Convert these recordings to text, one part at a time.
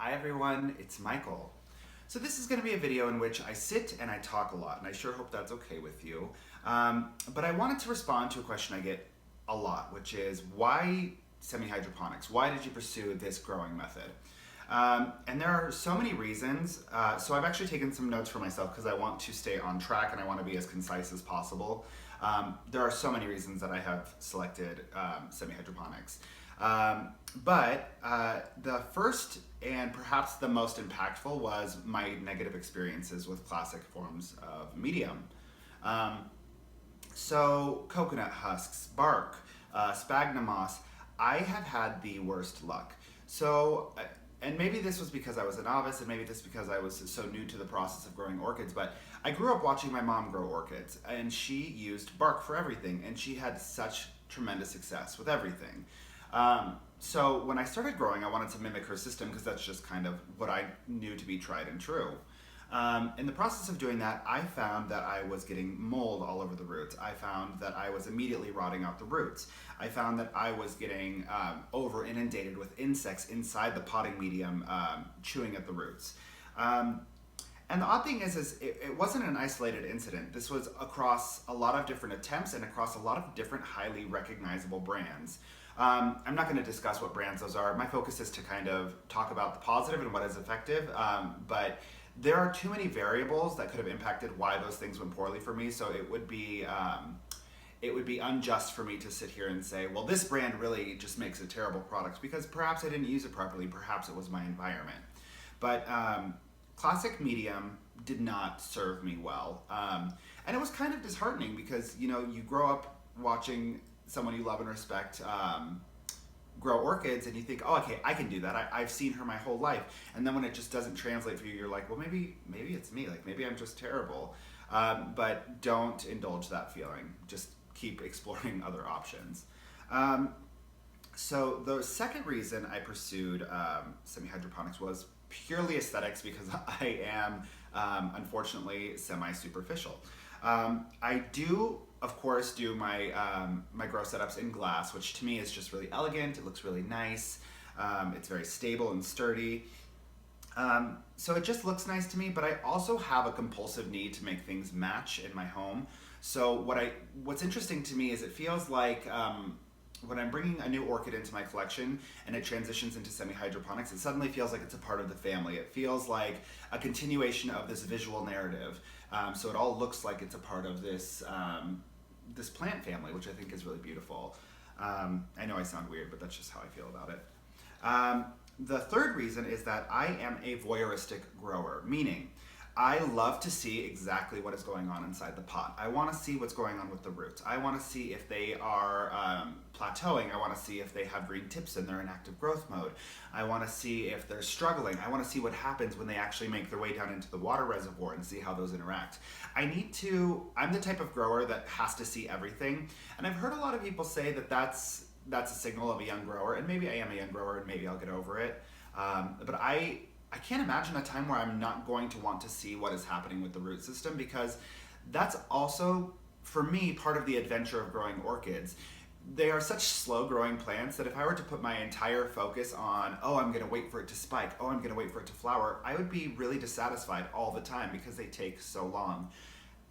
Hi everyone, it's Michael. So this is going to be a video in which I sit and I talk a lot, and I sure hope that's okay with you. But I wanted to respond to a question I get a lot, which is why semi-hydroponics? Why did you pursue this growing method? And there are so many reasons. So I've actually taken some notes for myself because I want to stay on track and I want to be as concise as possible. There are so many reasons that I have selected semi-hydroponics. But the first and perhaps the most impactful was my negative experiences with classic forms of medium. Um, so coconut husks, bark, sphagnum moss, I have had the worst luck. So, and maybe this was because I was a novice, and maybe this because I was so new to the process of growing orchids, but I grew up watching my mom grow orchids, and she used bark for everything, and she had such tremendous success with everything. So when I started growing, I wanted to mimic her system because that's just kind of what I knew to be tried and true. In the process of doing that, I found that I was getting mold all over the roots. I found that I was immediately rotting out the roots. I found that I was getting over inundated with insects inside the potting medium, chewing at the roots. And the odd thing is it wasn't an isolated incident. This was across a lot of different attempts and across a lot of different highly recognizable brands. I'm not going to discuss what brands those are. My focus is to kind of talk about the positive and what is effective, but there are too many variables that could have impacted why those things went poorly for me, so it would be unjust for me to sit here and say, well, this brand really just makes a terrible product, because perhaps I didn't use it properly, perhaps it was my environment. But classic medium did not serve me well. And it was kind of disheartening because, you know, you grow up watching someone you love and respect grow orchids, and you think, oh, okay, I can do that. I've seen her my whole life. And then when it just doesn't translate for you, you're like, well, maybe it's me. Like, maybe I'm just terrible. But don't indulge that feeling. Just keep exploring other options. So the second reason I pursued semi-hydroponics was purely aesthetics, because I am unfortunately semi-superficial. I do, of course, do my my grow setups in glass, which to me is just really elegant. It looks really nice. It's very stable and sturdy. So it just looks nice to me, but I also have a compulsive need to make things match in my home. So what's interesting to me is it feels like when I'm bringing a new orchid into my collection and it transitions into semi-hydroponics, it suddenly feels like it's a part of the family. It feels like a continuation of this visual narrative. So it all looks like it's a part of this this plant family, which I think is really beautiful. I know I sound weird, but that's just how I feel about it. The third reason is that I am a voyeuristic grower, meaning I love to see exactly what is going on inside the pot. I want to see what's going on with the roots. I want to see if they are plateauing. I want to see if they have green tips and they're in active growth mode. I want to see if they're struggling. I want to see what happens when they actually make their way down into the water reservoir and see how those interact. I'm the type of grower that has to see everything. And I've heard a lot of people say that that's a signal of a young grower, and maybe I am a young grower and maybe I'll get over it. But I can't imagine a time where I'm not going to want to see what is happening with the root system, because that's also, for me, part of the adventure of growing orchids. They are such slow growing plants that if I were to put my entire focus on, oh, I'm going to wait for it to spike, oh, I'm going to wait for it to flower, I would be really dissatisfied all the time because they take so long.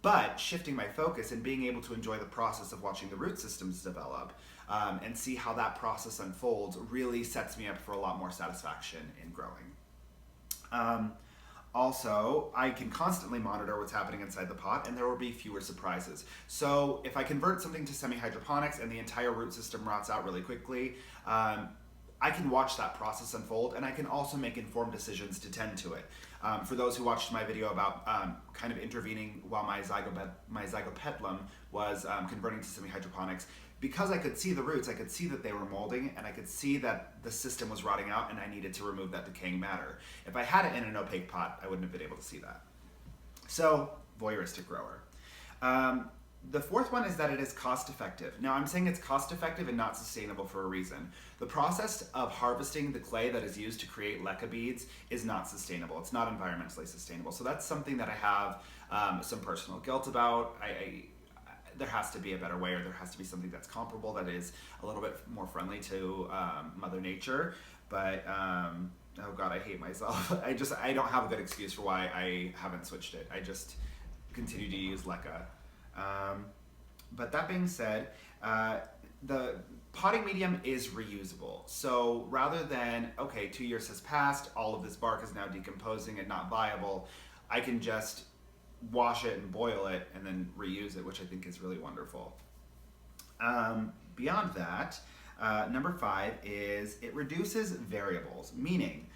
But shifting my focus and being able to enjoy the process of watching the root systems develop and see how that process unfolds really sets me up for a lot more satisfaction in growing. Also, I can constantly monitor what's happening inside the pot, and there will be fewer surprises. So if I convert something to semi-hydroponics and the entire root system rots out really quickly, I can watch that process unfold, and I can also make informed decisions to tend to it. For those who watched my video about kind of intervening while my Zygopetalum was converting to semi-hydroponics, because I could see the roots, I could see that they were molding, and I could see that the system was rotting out and I needed to remove that decaying matter. If I had it in an opaque pot, I wouldn't have been able to see that. So, voyeuristic grower. The fourth one is that it is cost effective. Now, I'm saying it's cost effective and not sustainable for a reason. The process of harvesting the clay that is used to create leca beads is not sustainable. It's not environmentally sustainable. So that's something that I have some personal guilt about. There has to be a better way, or there has to be something that's comparable that is a little bit more friendly to Mother Nature. But oh God, I hate myself. I don't have a good excuse for why I haven't switched it. I just continue to use leca. But that being said, the potting medium is reusable. So rather than, okay, 2 years has passed, all of this bark is now decomposing and not viable, I can just wash it and boil it and then reuse it, which I think is really wonderful. Beyond that, number 5 is it reduces variables, meaning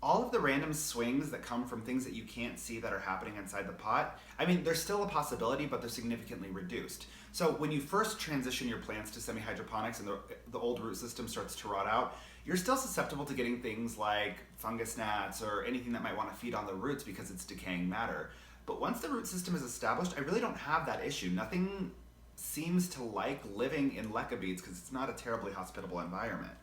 all of the random swings that come from things that you can't see that are happening inside the pot, I mean, there's still a possibility, but they're significantly reduced. So when you first transition your plants to semi-hydroponics and the old root system starts to rot out, you're still susceptible to getting things like fungus gnats or anything that might want to feed on the roots because it's decaying matter. But once the root system is established, I really don't have that issue. Nothing seems to like living in leca beads because it's not a terribly hospitable environment.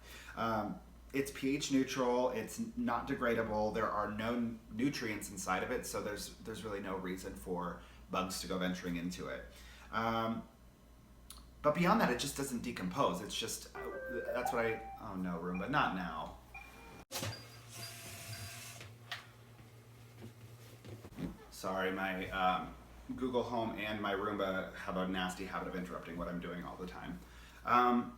It's pH neutral, it's not degradable, there are no nutrients inside of it, so there's really no reason for bugs to go venturing into it. But beyond that, it just doesn't decompose. It's just, that's what oh no, Roomba, not now. Sorry, my Google Home and my Roomba have a nasty habit of interrupting what I'm doing all the time.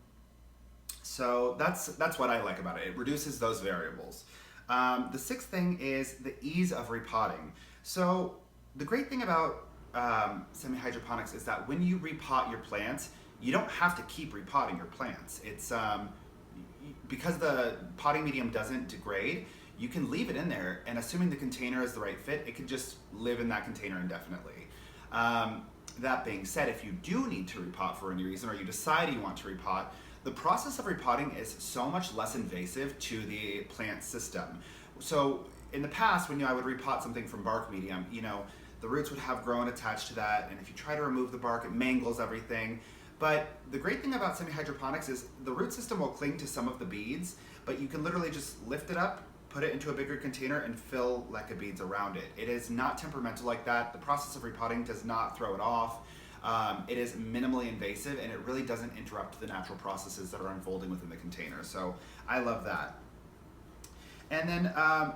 So that's what I like about it. It reduces those variables. The 6th thing is the ease of repotting. So the great thing about semi-hydroponics is that when you repot your plants, you don't have to keep repotting your plants. It's because the potting medium doesn't degrade, you can leave it in there, and assuming the container is the right fit, it can just live in that container indefinitely. That being said, if you do need to repot for any reason, or you decide you want to repot, the process of repotting is so much less invasive to the plant system. So in the past, when I would repot something from bark medium, the roots would have grown attached to that, and if you try to remove the bark, it mangles everything. But the great thing about semi-hydroponics is the root system will cling to some of the beads, but you can literally just lift it up, put it into a bigger container, and fill leca beads around it. It is not temperamental like that. The process of repotting does not throw it off. It is minimally invasive, and it really doesn't interrupt the natural processes that are unfolding within the container. So I love that. And then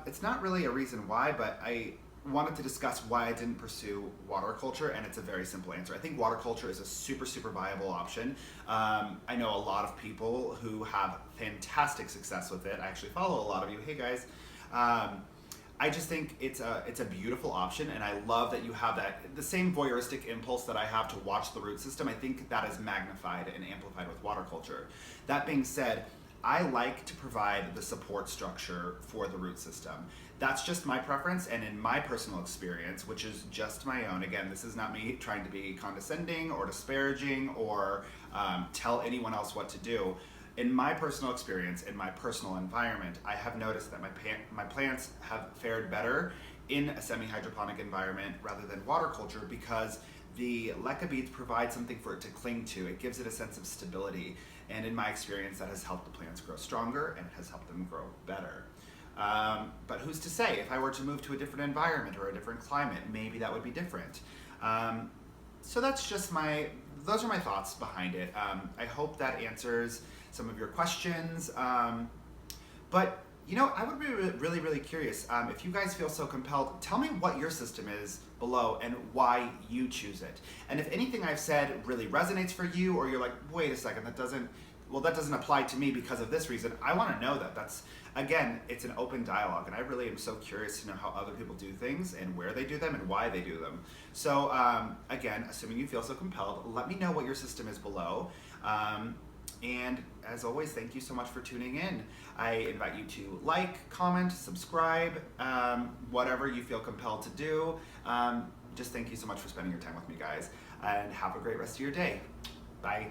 it's not really a reason why, but I wanted to discuss why I didn't pursue water culture, and it's a very simple answer. I think water culture is a super, super viable option. I know a lot of people who have fantastic success with it. I actually follow a lot of you. Hey guys. I just think it's a beautiful option, and I love that you have the same voyeuristic impulse that I have to watch the root system. I think that is magnified and amplified with water culture. That being said, I like to provide the support structure for the root system. That's just my preference, and in my personal experience, which is just my own. Again, this is not me trying to be condescending or disparaging or tell anyone else what to do. In my personal experience, in my personal environment, I have noticed that my plants have fared better in a semi-hydroponic environment rather than water culture because the leca beads provide something for it to cling to. It gives it a sense of stability, and in my experience, that has helped the plants grow stronger and it has helped them grow better. But who's to say, if I were to move to a different environment or a different climate, maybe that would be different. So that's just those are my thoughts behind it. I hope that answers some of your questions. But I would be really, really curious. If you guys feel so compelled, tell me what your system is below and why you choose it. And if anything I've said really resonates for you, or you're like, wait a second, that doesn't apply to me because of this reason, I want to know that. Again, it's an open dialogue, and I really am so curious to know how other people do things and where they do them and why they do them. So again, assuming you feel so compelled, let me know what your system is below. And as always, thank you so much for tuning in. I invite you to like, comment, subscribe, whatever you feel compelled to do. Just thank you so much for spending your time with me, guys, and have a great rest of your day. Bye.